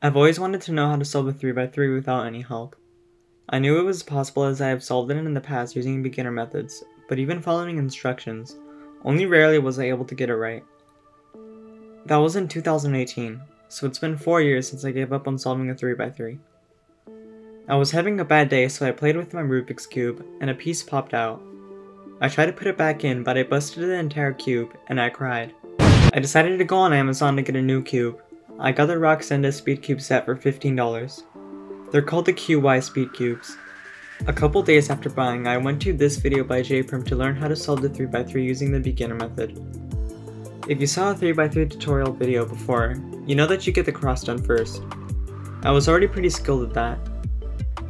I've always wanted to know how to solve a 3x3 without any help. I knew it was possible as I have solved it in the past using beginner methods, but even following instructions, only rarely was I able to get it right. That was in 2018, so it's been 4 years since I gave up on solving a 3x3. I was having a bad day, so I played with my Rubik's Cube, and a piece popped out. I tried to put it back in, but I busted the entire cube, and I cried. I decided to go on Amazon to get a new cube. I got the Roxenda Speed Cube set for $15. They're called the QY Speed Cubes. A couple days after buying, I went to this video by JPrim to learn how to solve the 3x3 using the beginner method. If you saw a 3x3 tutorial video before, you know that you get the cross done first. I was already pretty skilled at that.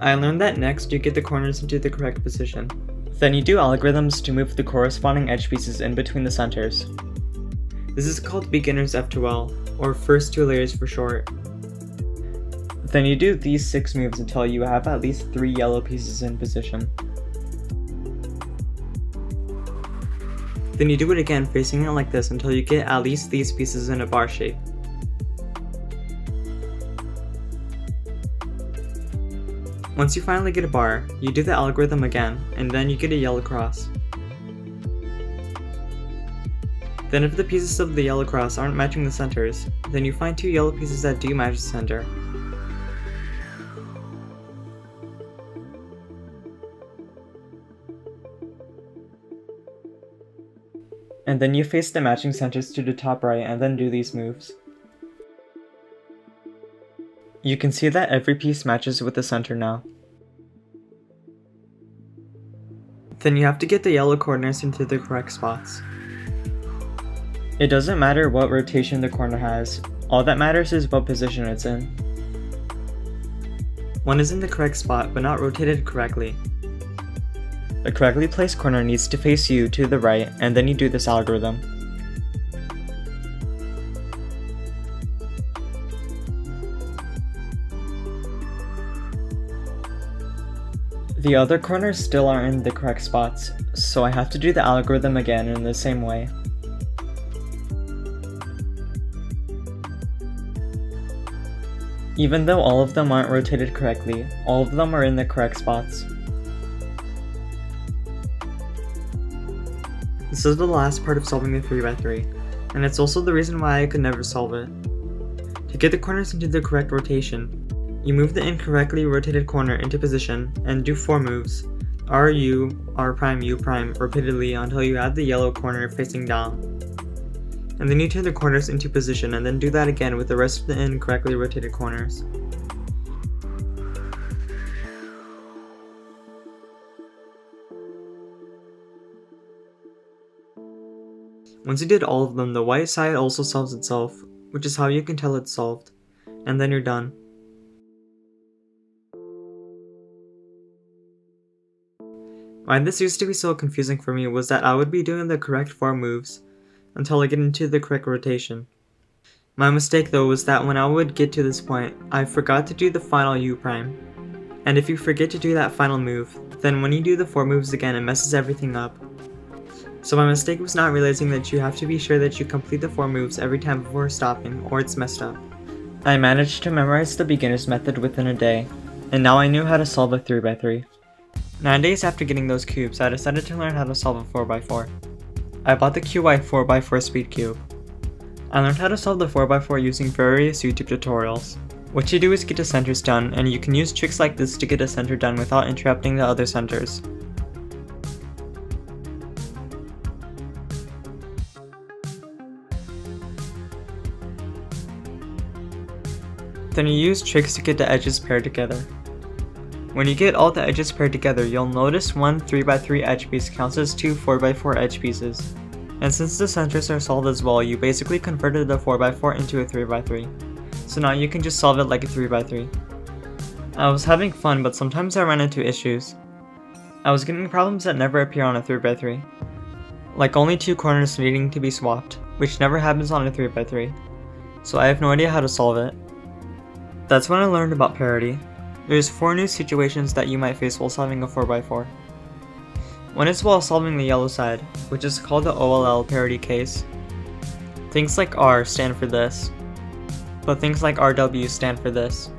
I learned that next you get the corners into the correct position. Then you do algorithms to move the corresponding edge pieces in between the centers. This is called beginner's F2L, or first two layers for short. Then you do these 6 moves until you have at least 3 yellow pieces in position. Then you do it again facing it like this until you get at least these pieces in a bar shape. Once you finally get a bar, you do the algorithm again, and then you get a yellow cross. Then if the pieces of the yellow cross aren't matching the centers, then you find 2 yellow pieces that do match the center. And then you face the matching centers to the top right and then do these moves. You can see that every piece matches with the center now. Then you have to get the yellow corners into the correct spots. It doesn't matter what rotation the corner has, all that matters is what position it's in. One is in the correct spot but not rotated correctly. The correctly placed corner needs to face you to the right, and then you do this algorithm. The other corners still aren't in the correct spots, so I have to do the algorithm again in the same way. Even though all of them aren't rotated correctly, all of them are in the correct spots. This is the last part of solving the 3x3, and it's also the reason why I could never solve it. To get the corners into the correct rotation, you move the incorrectly rotated corner into position and do 4 moves, R, U, R prime, U prime, repeatedly until you have the yellow corner facing down. And then you turn the corners into position and then do that again with the rest of the incorrectly rotated corners. Once you did all of them, the white side also solves itself, which is how you can tell it's solved, and then you're done. Why this used to be so confusing for me was that I would be doing the correct 4 moves until I get into the correct rotation. My mistake though was that when I would get to this point, I forgot to do the final U prime. And if you forget to do that final move, then when you do the 4 moves again it messes everything up. So my mistake was not realizing that you have to be sure that you complete the 4 moves every time before stopping, or it's messed up. I managed to memorize the beginner's method within a day, and now I knew how to solve a 3x3. 9 days after getting those cubes, I decided to learn how to solve a 4x4. I bought the QY 4x4 Speed Cube. I learned how to solve the 4x4 using various YouTube tutorials. What you do is get the centers done, and you can use tricks like this to get a center done without interrupting the other centers. Then you use tricks to get the edges paired together. When you get all the edges paired together, you'll notice one 3x3 edge piece counts as 2 4x4 edge pieces. And since the centers are solved as well, you basically converted the 4x4 into a 3x3. So now you can just solve it like a 3x3. I was having fun, but sometimes I ran into issues. I was getting problems that never appear on a 3x3. Like only 2 corners needing to be swapped, which never happens on a 3x3. So I have no idea how to solve it. That's when I learned about Parity. There's 4 new situations that you might face while solving a 4x4. One is while solving the yellow side, which is called the OLL parity case. Things like R stand for this. but things like RW stand for this.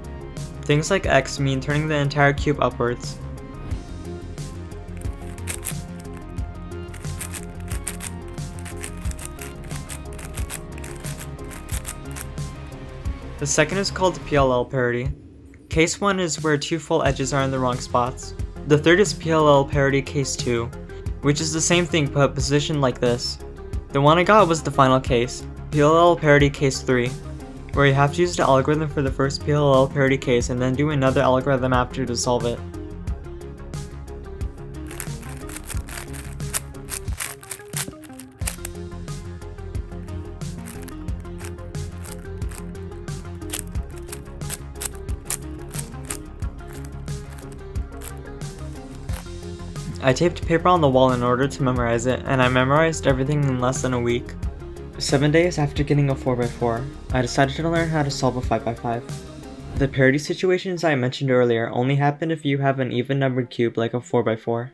Things like X mean turning the entire cube upwards. The second is called PLL parity. Case 1 is where two full edges are in the wrong spots. The third is PLL parity case 2, which is the same thing but positioned like this. The one I got was the final case, PLL parity case 3, where you have to use the algorithm for the first PLL parity case and then do another algorithm after to solve it. I taped paper on the wall in order to memorize it, and I memorized everything in less than a week. 7 days after getting a 4x4, I decided to learn how to solve a 5x5. The parity situations I mentioned earlier only happen if you have an even numbered cube like a 4x4.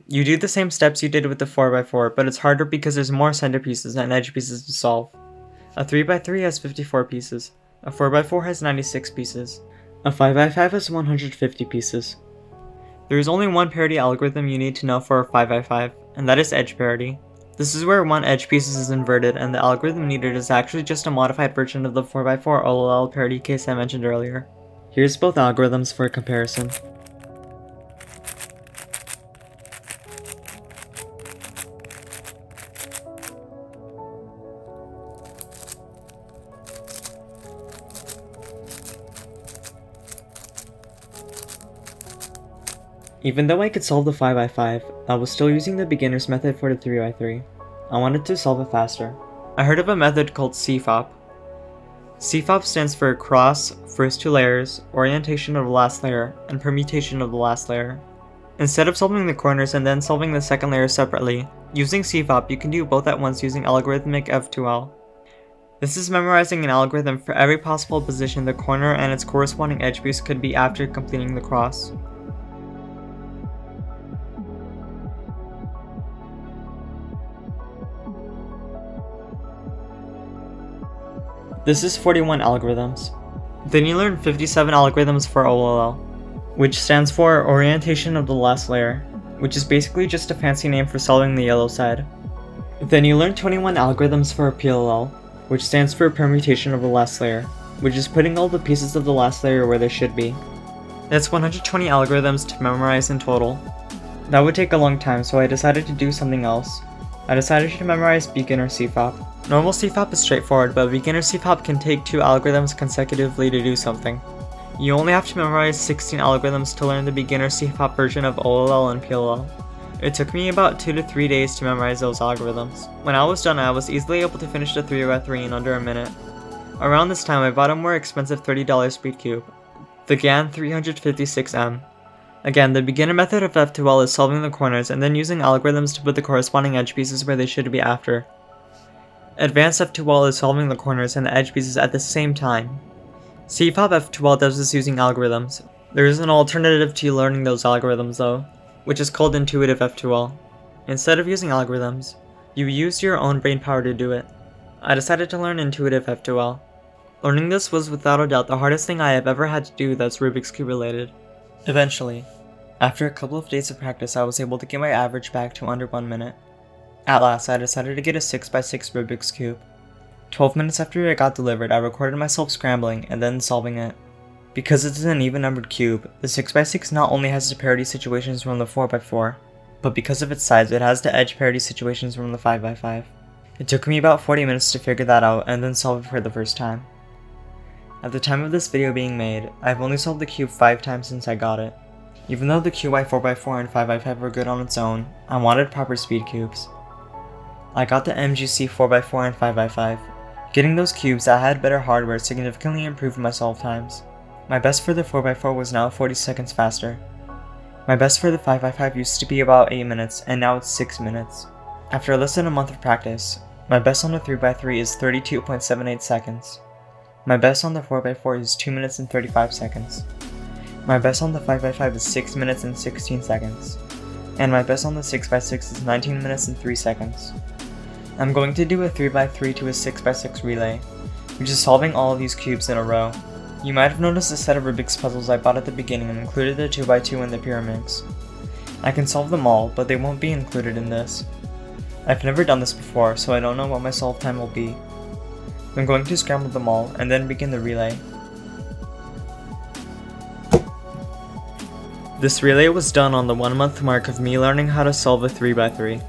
You do the same steps you did with the 4x4, but it's harder because there's more center pieces and edge pieces to solve. A 3x3 has 54 pieces, a 4x4 has 96 pieces, a 5x5 has 150 pieces. There is only one parity algorithm you need to know for a 5x5, and that is edge parity. This is where one edge piece is inverted, and the algorithm needed is actually just a modified version of the 4x4 OLL parity case I mentioned earlier. Here's both algorithms for comparison. Even though I could solve the 5x5, I was still using the beginner's method for the 3x3. I wanted to solve it faster. I heard of a method called Cfop. Cfop stands for cross, first two layers, orientation of the last layer, and permutation of the last layer. Instead of solving the corners and then solving the second layer separately, using Cfop you can do both at once using algorithmic F2L. This is memorizing an algorithm for every possible position the corner and its corresponding edge piece could be after completing the cross. This is 41 algorithms. Then you learn 57 algorithms for OLL, which stands for orientation of the last layer, which is basically just a fancy name for solving the yellow side. Then you learn 21 algorithms for PLL, which stands for permutation of the last layer, which is putting all the pieces of the last layer where they should be. That's 120 algorithms to memorize in total. That would take a long time, so I decided to do something else. I decided to memorize beginner Cfop. Normal Cfop is straightforward, but beginner Cfop can take 2 algorithms consecutively to do something. You only have to memorize 16 algorithms to learn the beginner Cfop version of OLL and PLL. It took me about 2 to 3 days to memorize those algorithms. When I was done, I was easily able to finish the 3x3 in under a minute. Around this time, I bought a more expensive $30 speed cube, the GAN 356M. Again, the beginner method of F2L is solving the corners and then using algorithms to put the corresponding edge pieces where they should be after. Advanced F2L is solving the corners and the edge pieces at the same time. Cfop F2L does this using algorithms. There is an alternative to learning those algorithms though, which is called intuitive F2L. Instead of using algorithms, you use your own brain power to do it. I decided to learn intuitive F2L. Learning this was without a doubt the hardest thing I have ever had to do that's Rubik's Cube related. Eventually, after a couple of days of practice, I was able to get my average back to under 1 minute. At last, I decided to get a 6x6 Rubik's Cube. 12 minutes after it got delivered, I recorded myself scrambling and then solving it. Because it's an even numbered cube, the 6x6 not only has the parity situations from the 4x4, but because of its size, it has the edge parity situations from the 5x5. It took me about 40 minutes to figure that out and then solve it for the first time. At the time of this video being made, I've only solved the cube 5 times since I got it. Even though the QI 4x4 and 5x5 were good on its own, I wanted proper speed cubes. I got the MGC 4x4 and 5x5. Getting those cubes that had better hardware significantly improved my solve times. My best for the 4x4 was now 40 seconds faster. My best for the 5x5 used to be about 8 minutes, and now it's 6 minutes. After less than a month of practice, my best on the 3x3 is 32.78 seconds. My best on the 4x4 is 2 minutes and 35 seconds. My best on the 5x5 is 6 minutes and 16 seconds. And my best on the 6x6 is 19 minutes and 3 seconds. I'm going to do a 3x3 to a 6x6 relay, which is solving all of these cubes in a row. You might have noticed the set of Rubik's puzzles I bought at the beginning and included the 2x2 and the pyramids. I can solve them all, but they won't be included in this. I've never done this before, so I don't know what my solve time will be. I'm going to scramble them all and then begin the relay. This relay was done on the 1 month mark of me learning how to solve a 3x3.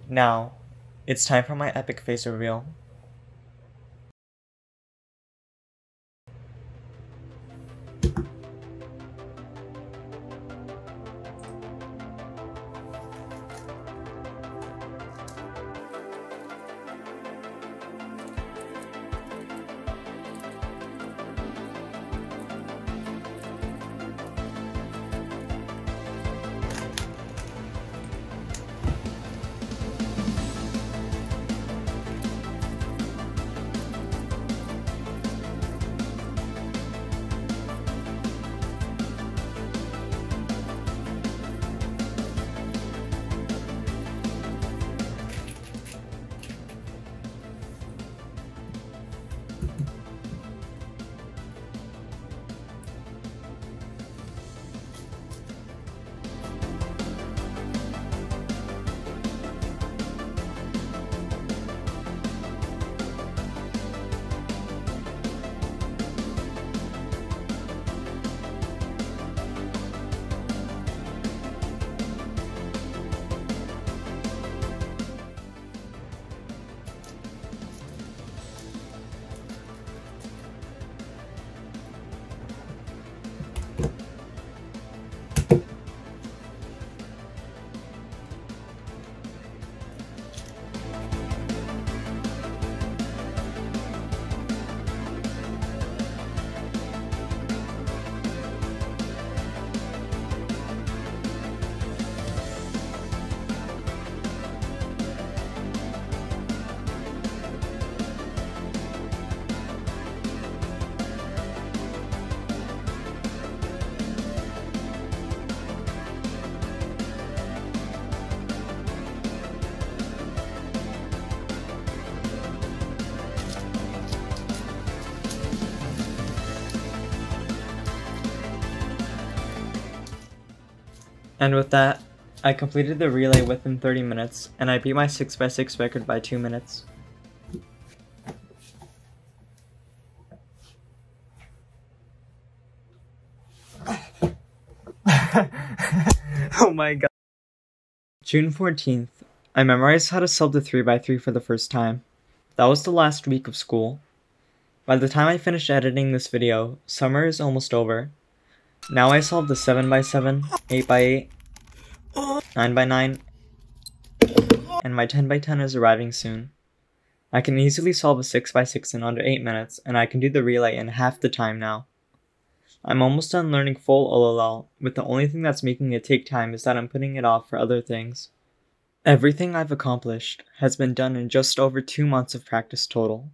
Now, it's time for my epic face reveal. And with that, I completed the relay within 30 minutes, and I beat my 6x6 record by 2 minutes. Oh my god. June 14th, I memorized how to solve the 3x3 for the first time. That was the last week of school. By the time I finished editing this video, summer is almost over. Now I solved the 7x7, 8x8, 9x9, and my 10x10 is arriving soon. I can easily solve a 6x6 in under 8 minutes, and I can do the relay in half the time now. I'm almost done learning full OLL, with the only thing that's making it take time is that I'm putting it off for other things. Everything I've accomplished has been done in just over 2 months of practice total.